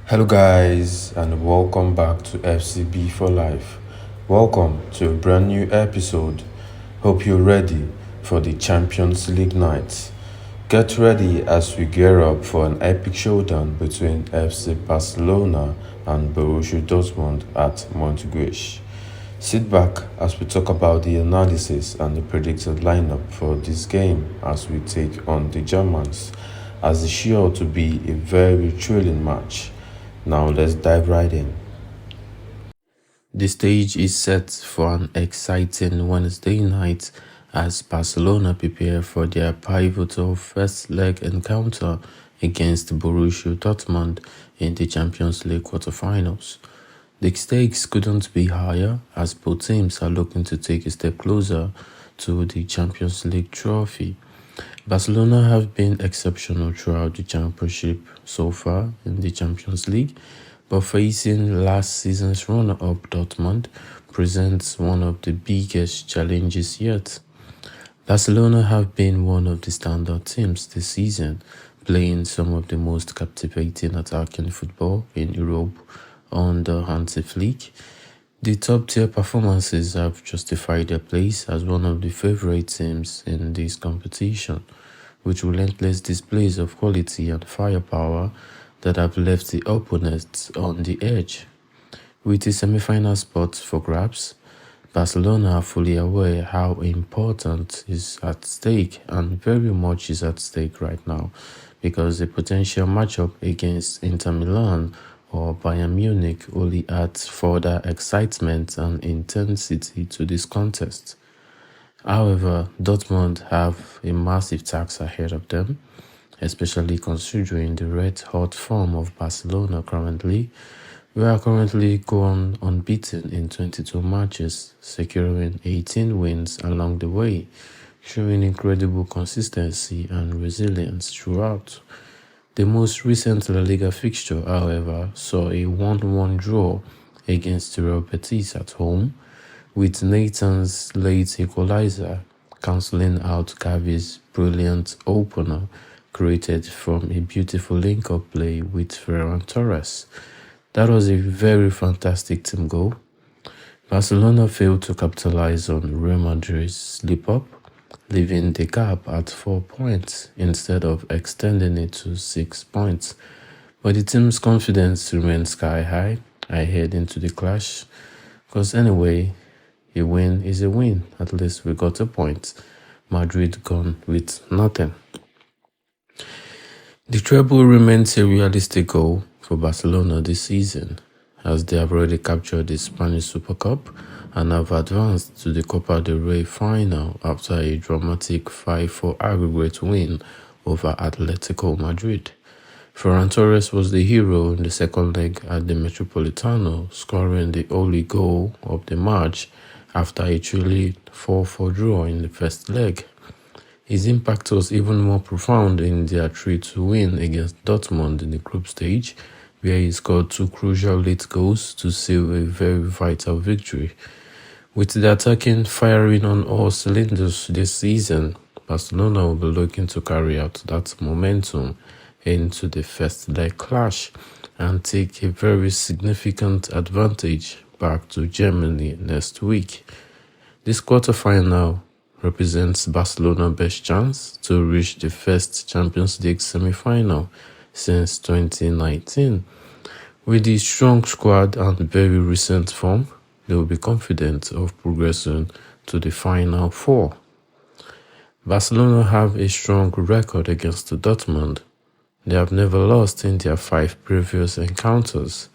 Hello, guys, and welcome back to FCB for Life. Welcome to a brand new episode. Hope you're ready for the Champions League night. Get ready as we gear up for an epic showdown between FC Barcelona and Borussia Dortmund at Montjuic. Sit back as we talk about the analysis and the predicted lineup for this game as we take on the Germans, as it's sure to be a very thrilling match. Now let's dive right in. The stage is set for an exciting Wednesday night as Barcelona prepare for their pivotal first leg encounter against Borussia Dortmund in the Champions League quarterfinals. The stakes couldn't be higher as both teams are looking to take a step closer to the Champions League trophy. Barcelona have been exceptional throughout the championship so far in the Champions League, but facing last season's runner-up Dortmund presents one of the biggest challenges yet. Barcelona have been one of the standout teams this season, playing some of the most captivating attacking football in Europe under Hansi Flick. The top-tier performances have justified their place as one of the favorite teams in this competition, with relentless displays of quality and firepower that have left the opponents on the edge. With the semi-final spot for grabs, Barcelona are fully aware how important is at stake, and very much is at stake right now, because the potential matchup against Inter Milan or Bayern Munich only adds further excitement and intensity to this contest. However, Dortmund have a massive task ahead of them, especially considering the red-hot form of Barcelona currently. We are currently gone unbeaten in 22 matches, securing 18 wins along the way, showing incredible consistency and resilience throughout. The most recent La Liga fixture, however, saw a 1-1 draw against Real Betis at home, with Nathan's late equalizer cancelling out Gavi's brilliant opener created from a beautiful link-up play with Ferran Torres. That was a very fantastic team goal. Barcelona failed to capitalize on Real Madrid's slip-up, leaving the gap at 4 points instead of extending it to 6 points. But the team's confidence remained sky high ahead into the clash, because anyway, a win is a win. At least we got a point. Madrid gone with nothing. The treble remains a realistic goal for Barcelona this season, as they have already captured the Spanish Super Cup and have advanced to the Copa del Rey final after a dramatic 5-4 aggregate win over Atletico Madrid. Ferran Torres was the hero in the second leg at the Metropolitano, scoring the only goal of the match after a truly 4-4 draw in the first leg. His impact was even more profound in their 3-2 win against Dortmund in the group stage, where he scored 2 crucial late goals to seal a very vital victory. With the attacking firing on all cylinders this season, Barcelona will be looking to carry out that momentum into the first leg clash and take a very significant advantage back to Germany next week. This quarterfinal represents Barcelona's best chance to reach the first Champions League semi-final since 2019. With the strong squad and very recent form, they will be confident of progressing to the final four. Barcelona have a strong record against Dortmund. They have never lost in their 5 previous encounters.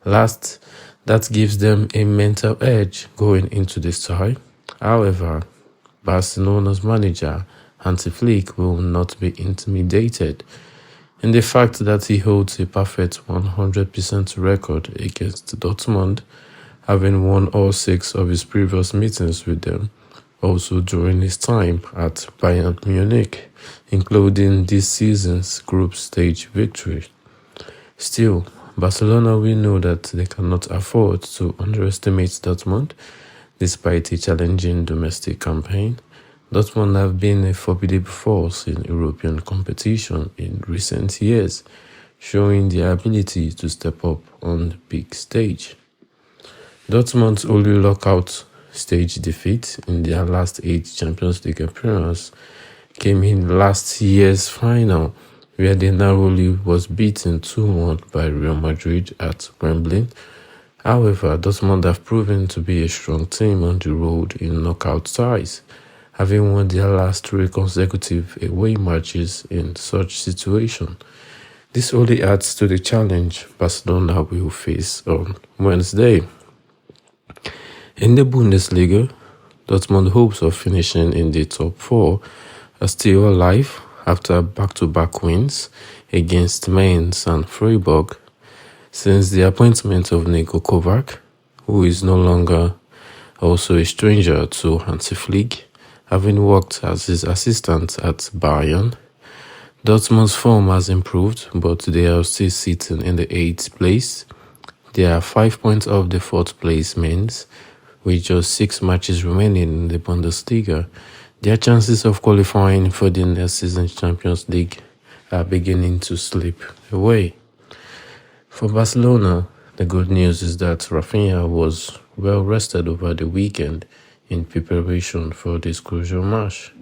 That gives them a mental edge going into this tie. However, Barcelona's manager, Hansi Flick, will not be intimidated in the fact that he holds a perfect 100% record against Dortmund, having won all 6 of his previous meetings with them, also during his time at Bayern Munich, including this season's group stage victory. Still, Barcelona will know that they cannot afford to underestimate Dortmund. Despite a challenging domestic campaign, Dortmund have been a formidable force in European competition in recent years, showing their ability to step up on the big stage. Dortmund's only lockout stage defeat in their last 8 Champions League appearances came in last year's final, where they narrowly was beaten 2-1 by Real Madrid at Wembley. However, Dortmund have proven to be a strong team on the road in knockout ties, having won their last 3 consecutive away matches in such situation. This only adds to the challenge Barcelona will face on Wednesday. In the Bundesliga, Dortmund hopes of finishing in the top 4 are still alive after back-to-back wins against Mainz and Freiburg. Since the appointment of Niko Kovac, who is no longer also a stranger to Hansi Flick, having worked as his assistant at Bayern, Dortmund's form has improved, but they are still sitting in the 8th place. They are 5 points off the 4th place Mainz, with just 6 matches remaining in the Bundesliga. Their chances of qualifying for the next season's Champions League are beginning to slip away. For Barcelona, the good news is that Rafinha was well rested over the weekend in preparation for this crucial match,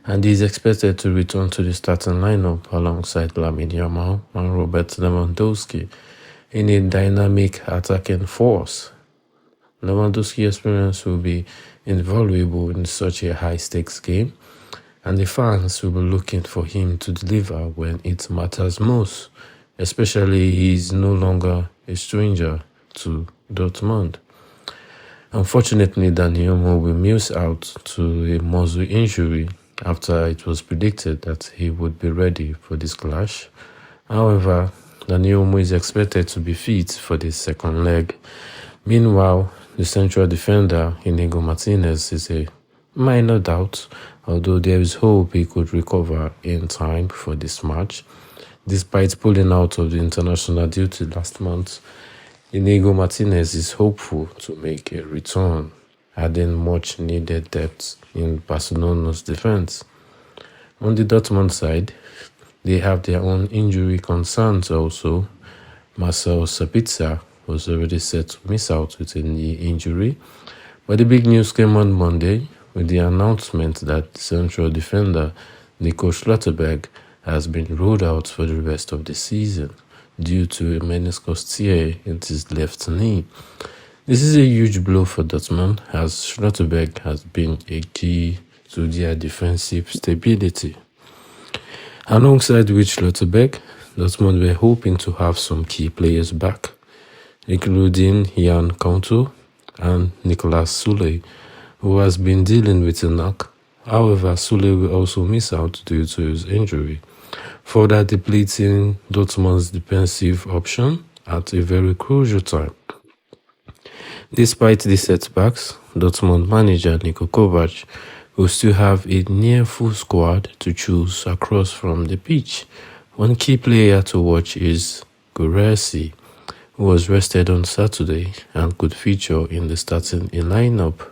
and he is expected to return to the starting lineup alongside Lamine Yamal and Robert Lewandowski in a dynamic attacking force. Lewandowski's experience will be invaluable in such a high-stakes game, and the fans will be looking for him to deliver when it matters most, especially he is no longer a stranger to Dortmund. Unfortunately, Dani Olmo will miss out to a muscle injury after it was predicted that he would be ready for this clash. However, Dani Olmo is expected to be fit for the second leg. Meanwhile, the central defender, Inigo Martinez, is a minor doubt, although there is hope he could recover in time for this match. Despite pulling out of the international duty last month, Inigo Martinez is hopeful to make a return, adding much needed depth in Barcelona's defense. On the Dortmund side, they have their own injury concerns also. Marcel Sabitzer was already set to miss out with a knee injury, but the big news came on Monday with the announcement that central defender Nico Schlotterberg has been ruled out for the rest of the season due to a meniscus tear in his left knee. This is a huge blow for Dortmund, as Schlotterberg has been a key to their defensive stability. Alongside with Schlotterberg, Dortmund were hoping to have some key players back, including Jan Couto and Niklas Süle, who has been dealing with a knock. However, Süle will also miss out due to his injury, further depleting Dortmund's defensive option at a very crucial time. Despite the setbacks, Dortmund manager Niko Kovac will still have a near full squad to choose across from the pitch. One key player to watch is Borrusia, who was rested on Saturday and could feature in the starting lineup.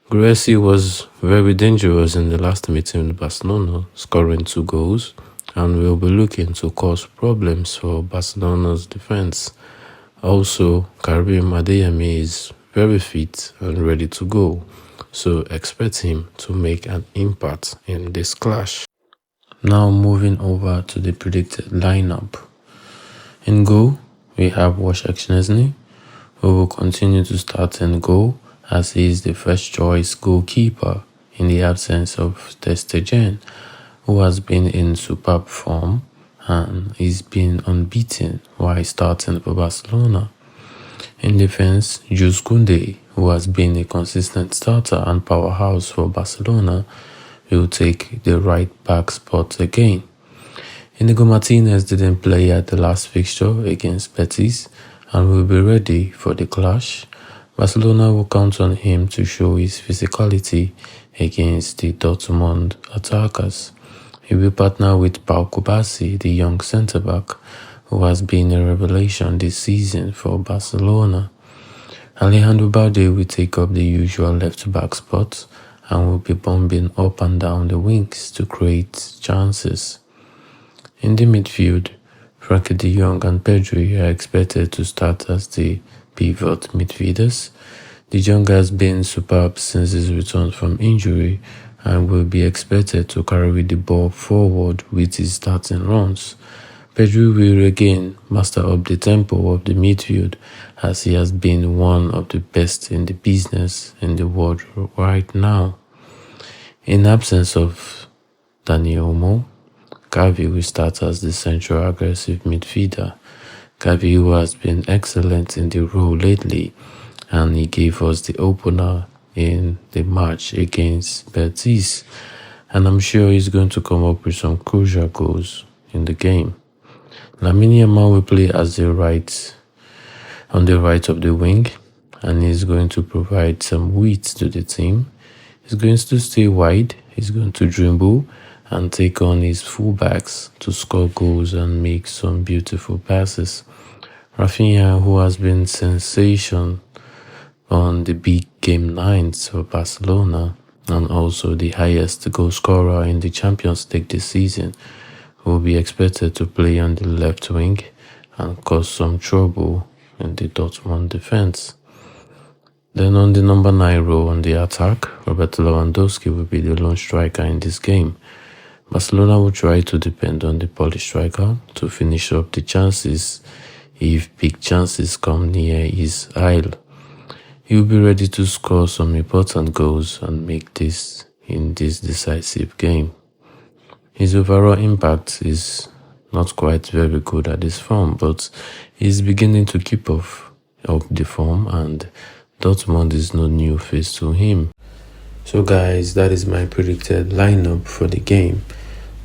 Borrusia was very dangerous in the last meeting with Barcelona, scoring 2 goals, and will be looking to cause problems for Barcelona's defense. Also, Karim Adeyemi is very fit and ready to go, so expect him to make an impact in this clash. Now moving over to the predicted lineup. In goal, we have Wojciech Szczesny, who will continue to start in goal as he is the first choice goalkeeper in the absence of Ter Stegen, who has been in superb form and is been unbeaten while starting for Barcelona. In defense, Jules Koundé, who has been a consistent starter and powerhouse for Barcelona, will take the right back spot again. Inigo Martinez didn't play at the last fixture against Betis and will be ready for the clash. Barcelona will count on him to show his physicality against the Dortmund attackers. He will partner with Pau Kubasi, the young centre-back, who has been a revelation this season for Barcelona. Alejandro Balde will take up the usual left-back spot and will be bombing up and down the wings to create chances. In the midfield, Frankie de Jong and Pedri are expected to start as the pivot midfielders. De Jong has been superb since his return from injury and will be expected to carry the ball forward with his starting runs. Pedri will again master up the tempo of the midfield as he has been one of the best in the business in the world right now. In absence of Dani Olmo, Gavi will start as the central aggressive midfielder. Gavi, who has been excellent in the role lately, and he gave us the opener in the match against Betis, and I'm sure he's going to come up with some crucial goals in the game. Lamine Yamal will play as on the right of the wing, and he's going to provide some width to the team. He's going to stay wide, he's going to dribble and take on his fullbacks to score goals and make some beautiful passes. Rafinha, who has been sensation on the big game nights for Barcelona and also the highest goal scorer in the Champions League this season, will be expected to play on the left wing and cause some trouble in the Dortmund defense. Then on the number 9 role on the attack, Roberto Lewandowski will be the lone striker in this game. Barcelona will try to depend on the Polish striker to finish up the chances if big chances come near his aisle. He will be ready to score some important goals and make this in this decisive game. His overall impact is not quite very good at this form, but he's beginning to keep up the form, and Dortmund is no new face to him. So guys, that is my predicted lineup for the game.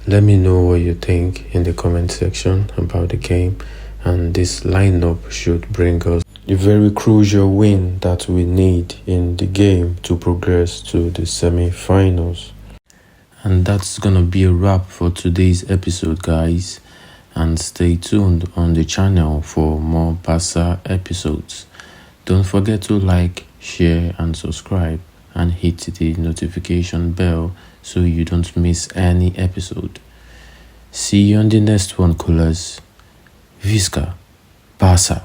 Let me know what you think in the comment section about the game, and this lineup should bring us a very crucial win that we need in the game to progress to the semi-finals. And that's gonna be a wrap for today's episode, guys, and stay tuned on the channel for more Barca episodes. Don't forget to like, share and subscribe, and hit the notification bell so you don't miss any episode. See you on the next one, coolers. Visca Barca.